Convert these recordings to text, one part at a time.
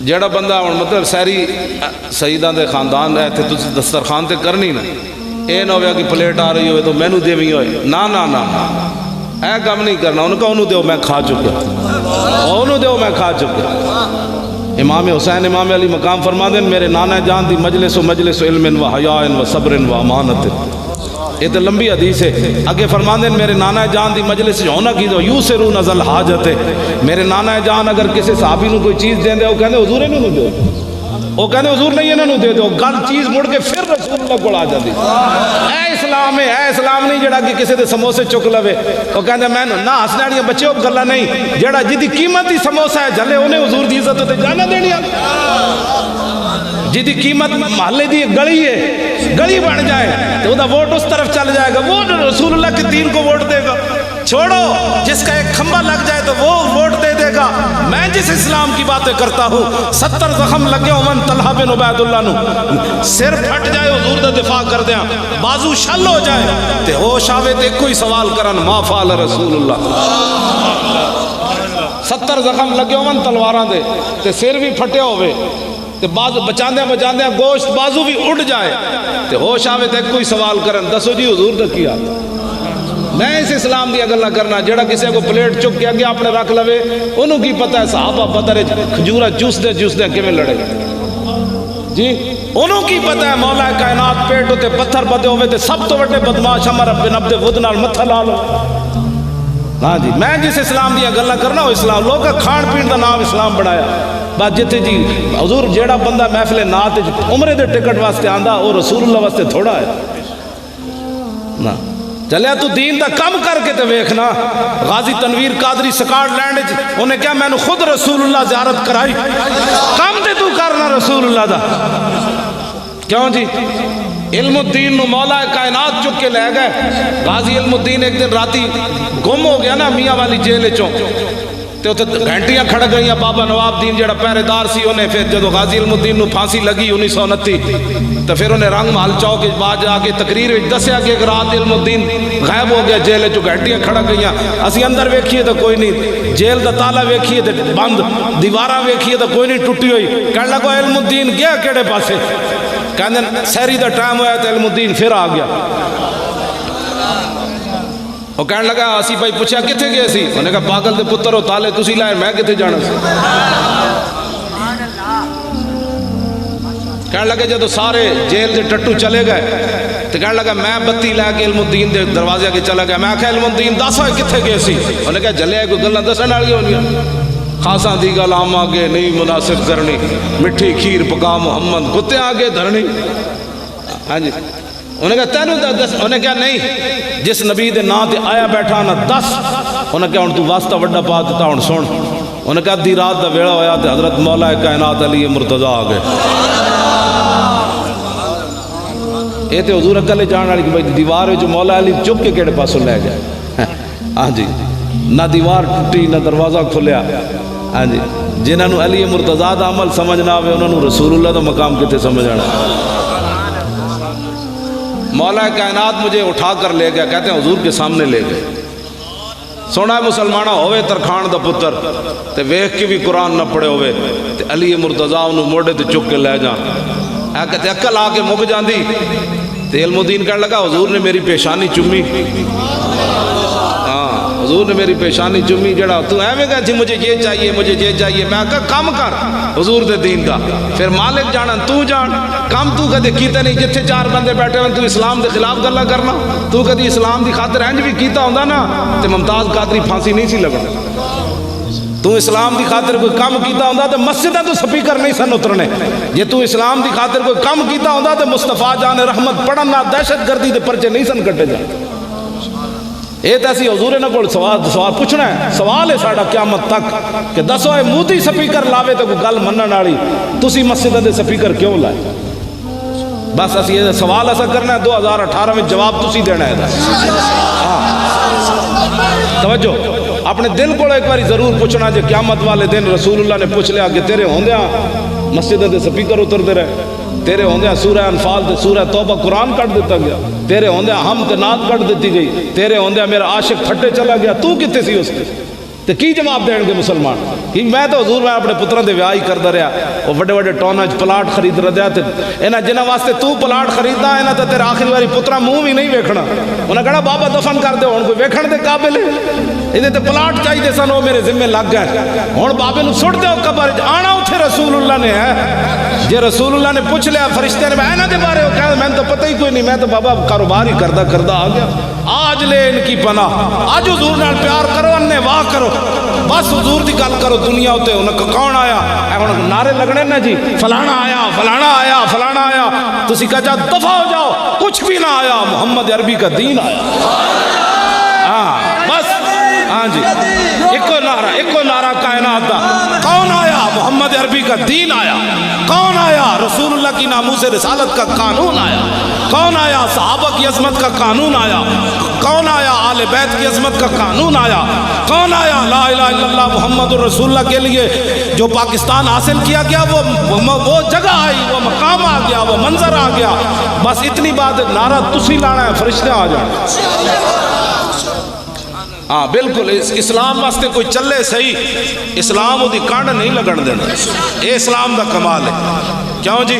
جیڑا بندہ مطلب ساری سیداں دے خاندان ہے تے تسی دسترخوان تے کرنی نا، اے نہ ہویا کہ پلیٹ آ رہی ہوئے تو مینوں دیویں ہوئے، نا نا نا اے کام نہیں کرنا، انہوں کہا انہوں دیو میں کھا چکا، انہوں دیو میں کھا چکا۔ امام حسین امام علی مقام فرما دیں میرے نانا جان دی مجلس و علم و حیاء و صبر و امانت، یہ تو لمبی حدیث ہے۔ آگے فرما دیں میرے نانا جان دی مجلس ہونا کی دو یوں سے رو نزل حاجت ہے، میرے نانا جان اگر کسی صحابی نو کوئی چیز دیں دے وہ کہنے حضور انہوں دے، وہ کہنے حضور نہیں انہوں دے دو، گل چیز مڑ کے پھر رسول اللہ کو آ جاتی۔ اے اسلام ہے، اے اسلام نہیں جڑا کہ کسی دے سموسے چک لوے، وہ کہنے میں نہ ہسنے والی بچے وہ گلا نہیں، جڑا جدی قیمت ہی سموسہ ہے جلے انہیں حضور دی عزت تے جانا دینی ہے، جدی قیمت محلے دی گلی ہے، گلی بن جائے تو وہ دا ووٹ اس طرف چل جائے گا، وہ رسول اللہ کے دین کو ووٹ دے گا۔ چھوڑو جس کا ایک کھمبا لگ جائے تو وہ ووٹ دے دے گا۔ میں جس اسلام کی باتیں کرتا ہوں 70 زخم لگے ہوں طلحہ بن عبید اللہ نو، سر پھٹ جائے حضور دا دفاع کر دیاں، بازو شل ہو جائے تے ہوش آوے تے کوئی سوال کرن ما فعل رسول اللہ۔ 70 زخم لگے ہوں تلواراں دے تے سر بھی پھٹے ہوئے تے بازو بچاندیاں گوشت بازو بھی اڑ جائے تے ہوش آوے تے کوئی سوال کرن دسو جی حضور دا کیا۔ میں اس اسلام دی گلاں کرنا جڑا کسی کو پلیٹ چک کے اگے اپنے رکھ لوے انہوں کی پتہ ہے صحابہ بدر کھجورا چوسدے کیویں لڑے جی، انہوں کی پتہ ہے مولا کائنات پیٹ ہوتے پتھر بدے ہوئے تے سب تو بڑے بدماش عمر بن عبد ود نال متھا لا لو۔ ہاں جی میں جس اسلام دی گلاں کرنا وہ اسلام لوگ کھان پین دا نام اسلام بنایا، بس جتے جی حضور جیڑا بندہ محفل نعت عمرے دے ٹکٹ واسطے آندا وہ رسول اللہ واسطے تھوڑا ہے نا۔ چلیا تو دین دا کم کر کے تے ویکھنا۔ غازی تنویر قادری سکاٹ لینڈ انہیں کیا میں نے خود رسول اللہ زیارت کرائی، کم تے تو کرنا رسول اللہ دا کیوں جی۔ علم الدین نو مولا کائنات چک کے لے گئے، غازی علم الدین ایک دن راتی گم ہو گیا نا میاں والی جیل چوں تے گھنٹیاں کھڑ گئیاں، بابا نواب دین جڑا پہرے دار سی انہیں پھر جدو غازی علم الدین نو پھانسی لگی 1929 تو پھر انہیں رنگ محل چوک بعد آ کے تقریر دسیا کہ ایک رات علم الدین غائب ہو گیا جیل چوں، گھنٹیاں کھڑ گئیاں، اسی اندر ویکھیے تو کوئی نہیں، جیل دا تالا ویکھیے تو بند، دیواراں ویکھیے تو کوئی نہیں ٹوٹی ہوئی۔ کہنے لگا علم الدین گیا کیڑے پاسے؟ کہنے سحری دا ٹائم ہوا تو علم الدین پھر آ گیا۔ وہ کہنے لگا اسی بھائی پوچھا کتنے گئے سی؟ انہوں نے کہا پاگل دے پتر ہو تالے تسی لائے میں کتنے جانا سی؟ کہنے لگے جدو سارے جیل دے ٹٹو چلے گئے تو کہنے لگا میں بتی لے کے علم الدین دے دروازے کے چلا گیا، میں کہا علم الدین دس ہوئے کتنے گئے سی؟ انہوں نے کہا جلے کوئی گلاں دسن والی ہونی خاصاں دی گل آم آگے نہیں مناسب کرنی، مٹھی کھیر پکا محمد کتے آگے دھرنی۔ ہاں جی انہیں کہا تینوں دس، انہیں کہا نہیں جس نبی دے نا تے آیا بیٹھا نا دس، انہیں کہا ہن تو واسطہ وڈا پا دیتا ہن سن، انہیں کہا دی رات دا ویڑا ہویا تے حضرت مولا کائنات علی مرتضیٰ آ گئے۔ یہ تے حضور اکلے جان والی کہ بھائی دیوار جو مولا علی چپ کے کیڑے پاسوں لے گئے۔ ہاں جی نہ دیوار ٹوٹی نہ دروازہ کھلیا۔ ہاں جی جنہاں نو علی مرتضیٰ دا عمل سمجھ نہ آوے انہاں نو رسول اللہ دا مقام کتے سمجھ آنا۔ مولا کائنات مجھے اٹھا کر لے گیا، کہتے ہیں حضور کے سامنے لے گئے۔ سونا ہے مسلمانہ ہوئے ترخان دا پتر تے ویکھ کے بھی قرآن نہ پڑھے ہوئے تے علی مرتضیٰ انہوں موڑے تے چک کے لے جان، اے کہتے عقل آ کے مک جاندی تے علم الدین کہنے لگا حضور نے میری پیشانی چمی، حضور نے میری پیشانی چمی، جڑا تو ایویں کہا جی مجھے یہ چاہیے مجھے یہ چاہیے، میں کہا کم کر حضور دے دین دا، پھر مالک جانا تو جان، کم تو کدے کیتے نہیں، جتھے چار بندے بیٹھے ہوئے تو اسلام دے خلاف گلا کرنا، تو کدی اسلام دی خاطر انج بھی کیتا ہوندا نا تے ممتاز قادری پھانسی نہیں سی لگنا۔ تو اسلام دی خاطر کوئی کم کیتا ہوندا تے مسجداں تو سپیکر نہیں سن اترنے، جے تو اسلام دی خاطر کوئی کم کیتا ہوندا تے مصطفیٰ جان رحمت پڑھن نال دہشت گردی دے پرچے نہیں سن کٹے جاندے۔ یہ تو اسی حضور نے کوئی سوال پوچھنا ہے، سوال ہے ساڑا قیامت تک کہ دسو اے موتی سپیکر لاوے تو کوئی گل منن والی، تسی مسجد دے سپیکر کیوں لائے؟ بس اسی یہ سوال ایسا کرنا ہے 2018 میں جواب تسی دینا ہے۔ توجہ اپنے دل کو ایک باری ضرور پوچھنا جے قیامت والے دن رسول اللہ نے پوچھ لیا کہ تیرے ہوندیاں مسجد دے سپیکر اترتے رہے، تیرے ہوندیاں سورہ انفال تے سورہ توبہ قرآن کٹ دیتا گیا، تیرے ہوندیاں ہم تے نعت کٹ دیتی گئی، تیرے ہوندیاں میرا عاشق پھٹے چلا گیا، تو کتے سی اس کے؟ تو کی جواب دیں گے مسلمان کہ میں تو حضور میں اپنے پتروں دے ویاہ ہی کرتا رہا وہ بڑے بڑے ٹونج پلاٹ خرید رہا تے انہاں جنہاں واسطے تو پلاٹ خریدنا انہاں تے تیرا آخری واری پترا منہ بھی نہیں ویکھنا انہاں کہنا بابا دفن کر دے ہن کوئی ویکھن دے قابل ہے ادھے تے پلاٹ چاہیے سن وہ میرے ذمے لگ گئے ہن بابے نو سٹ دو قبر آنا اتھے رسول اللہ نے ہے جے رسول اللہ نے پوچھ لیا فرشتے نے میں دے بارے کہا میں تو پتہ ہی کوئی نہیں میں تو بابا کاروبار ہی کردا آ گیا آج لے ان کی پناہ آج حضور نال پیار کرو انے واہ کرو بس حضور دی گل کرو دنیا ہوتے انہاں کو کون آیا ہن نعرے لگنے نا جی فلانا آیا فلانا آیا فلانا آیا تسی کہا جا دفع ہو جاؤ کچھ بھی نہ آیا محمد عربی کا دین آیا ہاں بس ہاں جی ایک نعرہ کائنات دا کون آیا محمد عربی کا دین آیا کون آیا رسول اللہ کی ناموس رسالت کا قانون آیا کون آیا صحابہ کی عظمت کا قانون آیا کون آیا آل بیت کی عظمت کا قانون آیا کون آیا لا الہ الا اللہ محمد الرسول اللہ کے لیے جو پاکستان حاصل کیا گیا وہ جگہ آئی وہ مقام آ گیا وہ منظر آ گیا بس اتنی بات نعرہ تسی لانا ہے فرشتے آ جائیں ہاں بالکل اسلام واسطے کوئی چلے صحیح اسلام وہ دی کانڈ نہیں لگن دینا اے اسلام دا کمال ہے کیوں جی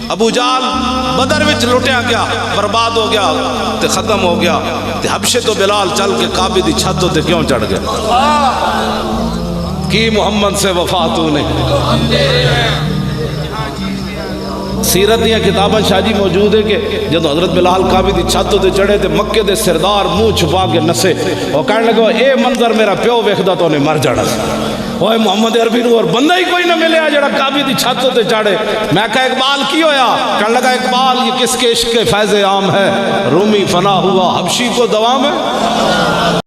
ابو جال بدر وچ لٹیا گیا برباد ہو گیا تے ختم ہو گیا تے حبشے تو بلال چل کے کعبے دی چھت تے کیوں چڑھ گیا کی محمد سے وفا تو نے سیرت دیا کتاباں شاہ جی موجود ہے کہ جب حضرت بلال کعبے دی چھت تے چڑھے تے مکے دے سردار منہ چھپا کے نسے اور کہنے لگا اے منظر میرا پیو ویکھدا تو نے مر جانا اوے محمد عربی نو اور بندہ ہی کوئی نہ ملیا جڑا کعبے دی چھت تے چڑھے میں کہا اقبال کی ہویا کہنے لگا اقبال یہ کس کے عشق فیض عام ہے رومی فنا ہوا حبشی کو دوام ہے